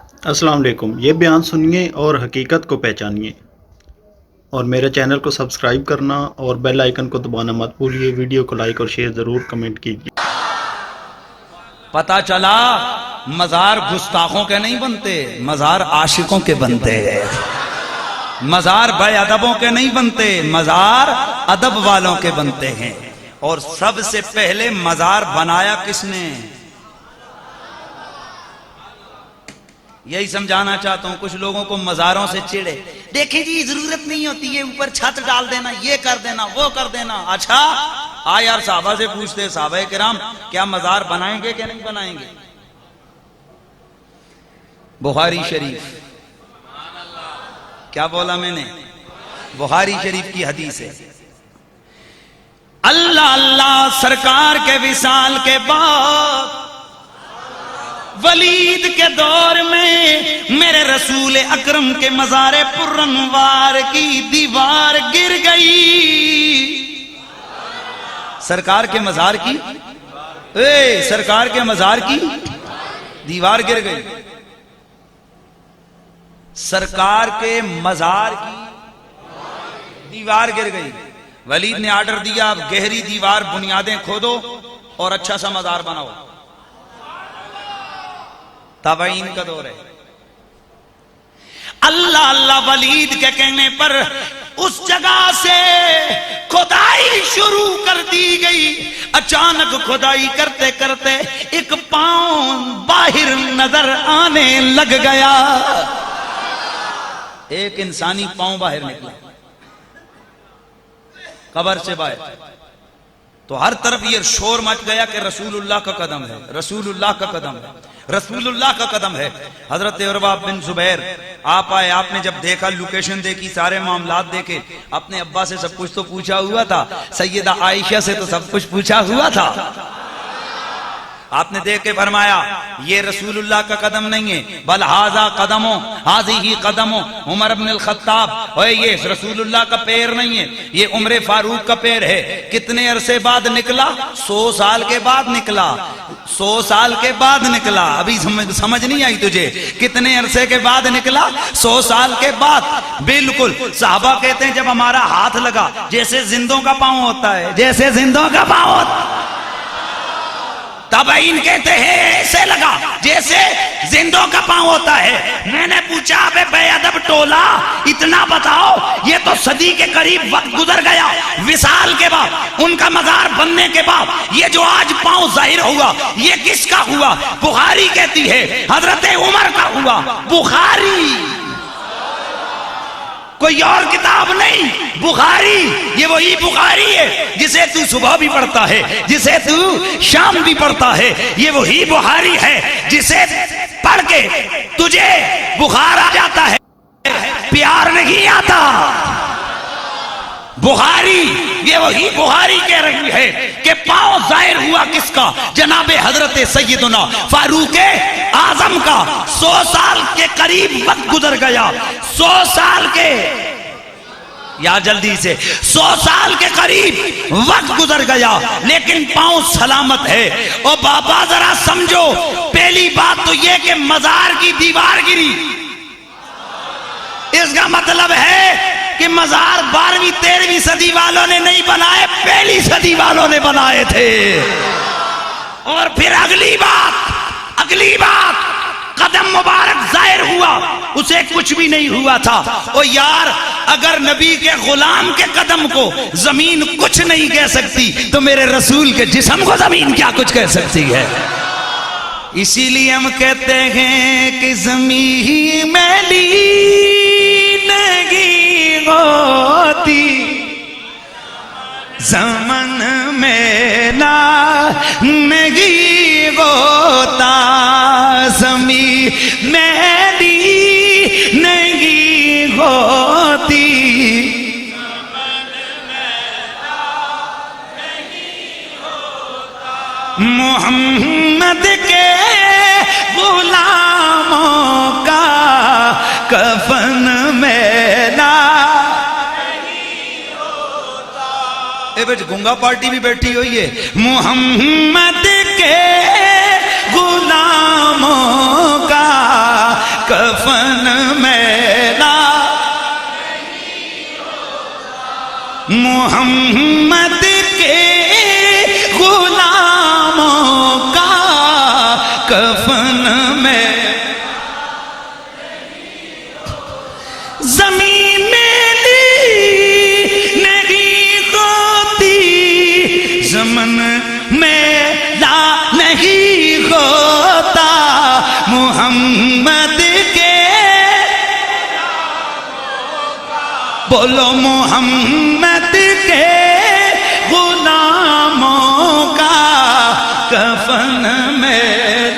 السلام علیکم، یہ بیان سنیے اور حقیقت کو پہچانیے، اور میرے چینل کو سبسکرائب کرنا اور بیل آئیکن کو دبانا مت بھولیے۔ ویڈیو کو لائک اور شیئر ضرور کمنٹ کیجیے۔ پتا چلا مزار گستاخوں کے نہیں بنتے، مزار عاشقوں کے بنتے ہیں۔ مزار بے ادبوں کے نہیں بنتے، مزار ادب والوں کے بنتے ہیں۔ اور سب سے پہلے مزار بنایا کس نے؟ یہی سمجھانا چاہتا ہوں۔ کچھ لوگوں کو مزاروں سے چڑے، دیکھیں جی ضرورت نہیں ہوتی ہے، اوپر چھت ڈال دینا، یہ کر دینا، وہ کر دینا۔ اچھا یار صحابہ سے پوچھتے، صحابہ کرام کیا مزار بنائیں گے کہ نہیں بنائیں گے؟ بخاری شریف، کیا بولا میں نے؟ بخاری شریف کی حدیث ہے، اللہ اللہ سرکار کے وصال کے بعد ولید کے دور میں میرے رسول اکرم کے مزار پرانوار کی دیوار گر گئی۔ سرکار کے مزار کی سرکار کے مزار کی دیوار گر گئی۔ سرکار کے مزار کی دیوار گر گئی۔ ولید نے آرڈر دیا، اب گہری دیوار بنیادیں کھودو اور اچھا سا مزار بناؤ۔ تابعین کا دور ہے۔ اللہ اللہ ولید کے کہنے پر اس جگہ سے کھدائی شروع کر دی گئی۔ اچانک کھدائی کرتے کرتے ایک پاؤں باہر نظر آنے لگ گیا۔ ایک انسانی پاؤں باہر نکلا قبر سے باہر، تو ہر طرف یہ شور مچ گیا کہ رسول اللہ کا قدم ہے، رسول اللہ کا قدم ہے، رسول اللہ کا قدم ہے۔ حضرت عروہ بن زبیر آپ آئے، آپ نے جب دیکھا، لوکیشن دیکھی، سارے معاملات دیکھے، اپنے ابا سے سب کچھ تو پوچھا ہوا تھا، سیدہ عائشہ سے تو سب کچھ پوچھا ہوا تھا۔ آپ نے دیکھ کے فرمایا یہ رسول اللہ کا قدم نہیں ہے، بل ھذا قدمو ھذہ قدمو عمر بن الخطاب، اور یہ رسول اللہ کا پیر نہیں ہے، یہ عمر فاروق کا پیر ہے۔ کتنے عرصے بعد نکلا؟ 100 سال کے بعد نکلا، 100 سال کے بعد نکلا۔ ابھی سمجھ نہیں آئی تجھے؟ کتنے عرصے کے بعد نکلا؟ 100 سال کے بعد۔ بالکل صحابہ کہتے ہیں جب ہمارا ہاتھ لگا جیسے زندوں کا پاؤں ہوتا ہے، جیسے زندوں کا پاؤں ہوتا ہے۔ تابعین کہتے ہیں ایسے لگا جیسے زندوں کا پاؤں ہوتا ہے۔ میں نے پوچھا بے بے ادب ٹولا، اتنا بتاؤ، یہ تو صدی کے قریب وقت گزر گیا وصال کے بعد، ان کا مزار بننے کے بعد، یہ جو آج پاؤں ظاہر ہوا یہ کس کا ہوا؟ بخاری کہتی ہے حضرت عمر کا ہوا۔ بخاری، کوئی اور کتاب نہیں، بخاری۔ یہ وہی بخاری ہے جسے تو صبح بھی پڑھتا ہے، جسے تو شام بھی پڑھتا ہے۔ یہ وہی بخاری ہے جسے پڑھ کے تجھے بخار آ جاتا ہے، پیار نہیں آتا۔ بخاری، یہ وہی بخاری کہہ رہی ہے کہ پاؤں ظاہر ہوا کس کا؟ جناب حضرت سیدنا فاروق اعظم کا۔ 100 سال کے قریب وقت گزر گیا، 100 سال کے، یا جلدی سے 100 سال کے قریب وقت گزر گیا، لیکن پاؤں سلامت ہے۔ اور بابا ذرا سمجھو، پہلی بات تو یہ کہ مزار کی دیوار گری، اس کا مطلب ہے کہ مزار 12ویں 13ویں صدی والوں نے نہیں بنائے، پہلی صدی والوں نے بنائے تھے۔ اور پھر اگلی بات قدم مبارک ظاہر ہوا، اسے کچھ بھی نہیں ہوا تھا۔ اور یار اگر نبی کے غلام کے قدم کو زمین کچھ نہیں کہہ سکتی تو میرے رسول کے جسم کو زمین کیا کچھ کہہ سکتی ہے؟ اسی لیے ہم کہتے ہیں کہ زمین میلی نہیں ہوتی، زمن میلا نہیں ہوتا، زمین میلی نہیں ہوتی، محمد کے غلاموں کا کفن میلا نہیں ہوتا۔ اے بچ گنگا پارٹی بھی بیٹھی ہوئی ہے۔ محمد کے غلاموں کا کفن میلا محمد کے غلاموں کا کفن میں زمین میلی نہیں ہوتی زمن میلا نہیں ہوتا محمد کے بولو محمد کے غلاموں کا کفن میلا